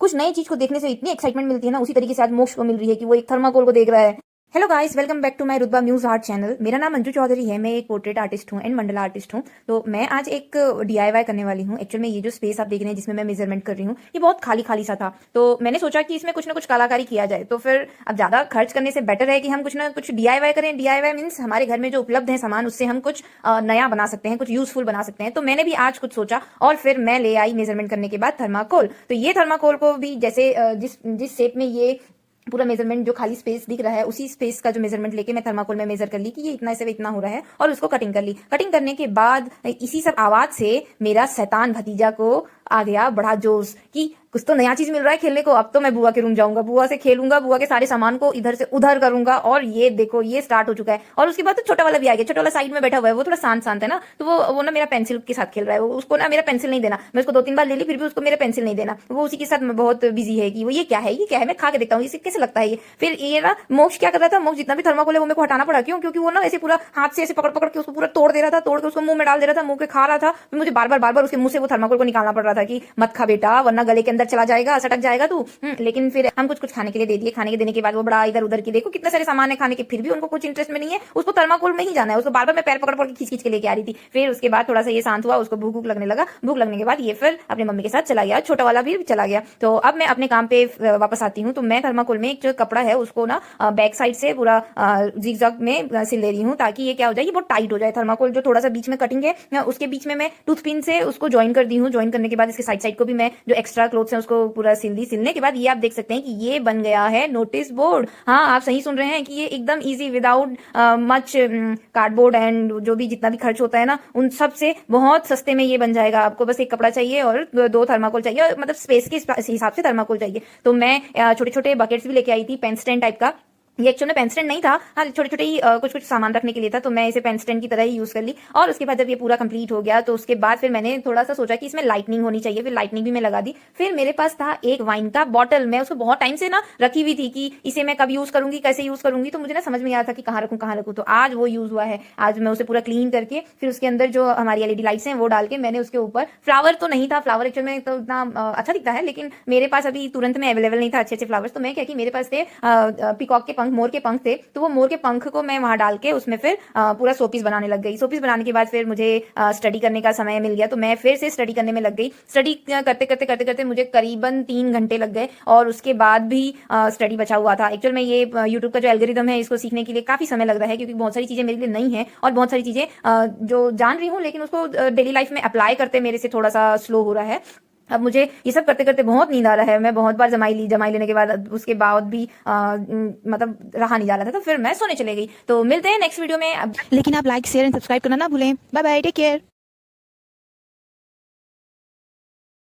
कुछ नई चीज को देखने से इतनी एक्साइटमेंट मिलती है ना, उसी तरीके से आज मोक्ष को मिल रही है कि वो एक थर्माकोल को देख रहा है। Hello guys, welcome back to my Rutba muse art channel. मेरा नाम अंजू चौधरी है। मैं एक पोर्ट्रेट आर्टिस्ट हूँ एंड मंडला आर्टिस्ट हूँ। तो मैं आज एक डीआईवाई करने वाली हूँ। एक्चुअल में ये जो स्पेस आप देख रहे हैं जिसमें मैं मेजरमेंट कर रही हूँ, ये बहुत खाली खाली सा था। तो मैंने सोचा कि इसमें कुछ ना कुछ कलाकारी किया जाए। तो फिर अब ज्यादा खर्च करने से बेटर है कि हम कुछ ना कुछ डीआईवाई करें। डीआईवाई मीन्स हमारे घर में जो उपलब्ध है सामान, उससे हम कुछ नया बना सकते हैं, कुछ यूजफुल बना सकते हैं। तो मैंने भी आज कुछ सोचा और फिर मैं ले आई मेजरमेंट करने के बाद थर्माकोल। तो ये थर्माकोल को भी जैसे जिस जिस शेप में ये पूरा मेजरमेंट जो खाली स्पेस दिख रहा है, उसी स्पेस का जो मेजरमेंट लेके मैं थर्माकोल में मेजर कर ली कि ये इतना से इतना हो रहा है, और उसको कटिंग कर ली। कटिंग करने के बाद इसी सब आवाज से मेरा शैतान भतीजा को आ गया बड़ा जोश कि कुछ तो नया चीज मिल रहा है खेलने को। अब तो मैं बुआ के रूम जाऊंगा, बुआ से खेलूंगा, बुआ के सारे सामान को इधर से उधर करूंगा। और ये देखो, ये स्टार्ट हो चुका है। और उसके बाद तो छोटा वाला भी आ गया। छोटा वाला साइड में बैठा हुआ है, वो थोड़ा शांत शांत है ना, तो वो ना मेरा पेंसिल के साथ खेल रहा है। वो उसको ना मेरा पेंसिल नहीं देना। मैं उसको 2-3 बार ले ली, फिर भी उसको मेरा पेंसिल नहीं देना। वो उसी के साथ बहुत बिजी है कि वो ये क्या है, ये क्या है, मैं खा के देखता हूँ, इसे कैसे लगता है ये। फिर ये ना मोक्ष क्या कर रहा था, मोक्ष जितना भी थर्माकोल है वो मेरे को हटाना पड़ा। क्यों? क्योंकि वो ना ऐसे पूरा हाथ से ऐसे पकड़ पकड़ के उसको पूरा तोड़ दे रहा था, तोड़ के उसको मुंह में डाल दे रहा था, मुंह के खा रहा था। मुझे बार बार उसके मुंह से वो थर्माकोल को निकालना पड़ रहा था कि मत खा बेटा, वरना गले के अंदर चला जाएगा, सटक जाएगा तू। लेकिन फिर हम कुछ खाने के लिए दे दिए। खाने के देने के बाद वो बड़ा इधर उधर की, देखो कितने सारे सामान है खाने के, फिर भी उनको कुछ इंटरेस्ट में नहीं है। उसको थर्माकोल में ही जाना है। उसको बार बार मैं पैर पकड़ पकड़ के खींच खींच के लेके आ रही थी। फिर उसके बाद थोड़ा सा ये शांत हुआ, उसको भूख लगने लगा। भूख लगने के बाद ये फिर अपनी मम्मी के साथ चला गया। छोटा वाला भी चला गया। तो अब मैं अपने काम पे वापस आती हूँ। तो मैं थर्माकोल में एक जो कपड़ा है उसको ना बैक साइड से पूरा जिगजैग में सिल ले रही हूँ, ताकि ये क्या हो जाए, ये बहुत टाइट हो जाए। थर्माकोल जो थोड़ा सा बीच में कटिंग है उसके बीच में मैं टूथ पिन से उसको ज्वाइन कर दी हूँ। ज्वाइन करने के बाद इसके साइड साइड को भी मैं जो एक्स्ट्रा क्लोथ्स है उसको पूरा सिल दी। सिलने के बाद ये आप देख सकते हैं कि ये बन गया है नोटिस बोर्ड। हाँ, आप सही सुन रहे हैं कि ये एकदम easy, without much cardboard and जो भी जितना भी खर्च होता है ना, उन सब से बहुत सस्ते में ये बन जाएगा। आपको बस एक कपड़ा चाहिए और 2 थर्माकोल चाहिए, और मतलब स्पेस के हिसाब से थर्माकोल चाहिए। तो मैं छोटे छोटे बकेट्स भी लेके आई थी, पेन स्टैंड टाइप का। ये एक्चुअली में पेन स्टैंड नहीं था, हाँ छोटे छोटे ही कुछ सामान रखने के लिए था। तो मैं इसे पेन स्टैंड की तरह ही यूज कर ली। और उसके बाद जब ये पूरा कंप्लीट हो गया, तो उसके बाद फिर मैंने थोड़ा सा सोचा कि इसमें लाइटनिंग होनी चाहिए। फिर लाइटनिंग भी मैं लगा दी। फिर मेरे पास था एक वाइन का बॉटल। मैं उसको बहुत टाइम से ना रखी हुई थी कि इसे मैं कब यूज करूंगी, कैसे यूज करूंगी। तो मुझे ना समझ में आ रहा था कि कहाँ रखूं। तो आज वो यूज हुआ है। आज मैं उसे पूरा क्लीन करके फिर उसके अंदर जो हमारी एलईडी लाइट्स हैं वो डाल के मैंने उसके ऊपर, फ्लावर तो नहीं था, फ्लावर एक्चुअल में तो इतना अच्छा दिखता है, लेकिन मेरे पास अभी तुरंत में अवेलेबल नहीं था अच्छे अच्छे फ्लावर्स। तो मैं क्या कि मेरे पास थे पिकॉक के पंख, मोर के पंख थे। तो वो मोर के पंख को मैं वहां डाल के उसमें फिर पूरा शोपीस बनाने लग गई। शोपीस बनाने के बाद फिर मुझे स्टडी करने का समय मिल गया। तो मैं फिर से स्टडी करने में लग गई। स्टडी करते करते करते करते मुझे करीबन 3 घंटे लग गए, और उसके बाद भी स्टडी बचा हुआ था। एक्चुअल में ये यूट्यूब का जो एल्गोरिदम है, इसको सीखने के लिए काफी समय लग रहा है, क्योंकि बहुत सारी चीजें मेरे लिए नई है और बहुत सारी चीजें जो जान रही हूँ, लेकिन उसको डेली लाइफ में अप्लाई करते मेरे से थोड़ा सा स्लो हो रहा है। अब मुझे ये सब करते करते बहुत नींद आ रहा है। मैं बहुत बार जमाई लेने के बाद, उसके बाद भी मतलब रहा नहीं जा रहा था। तो फिर मैं सोने चले गई। तो मिलते हैं नेक्स्ट वीडियो में। लेकिन आप लाइक शेयर एंड सब्सक्राइब करना ना भूलें। Bye bye, take care.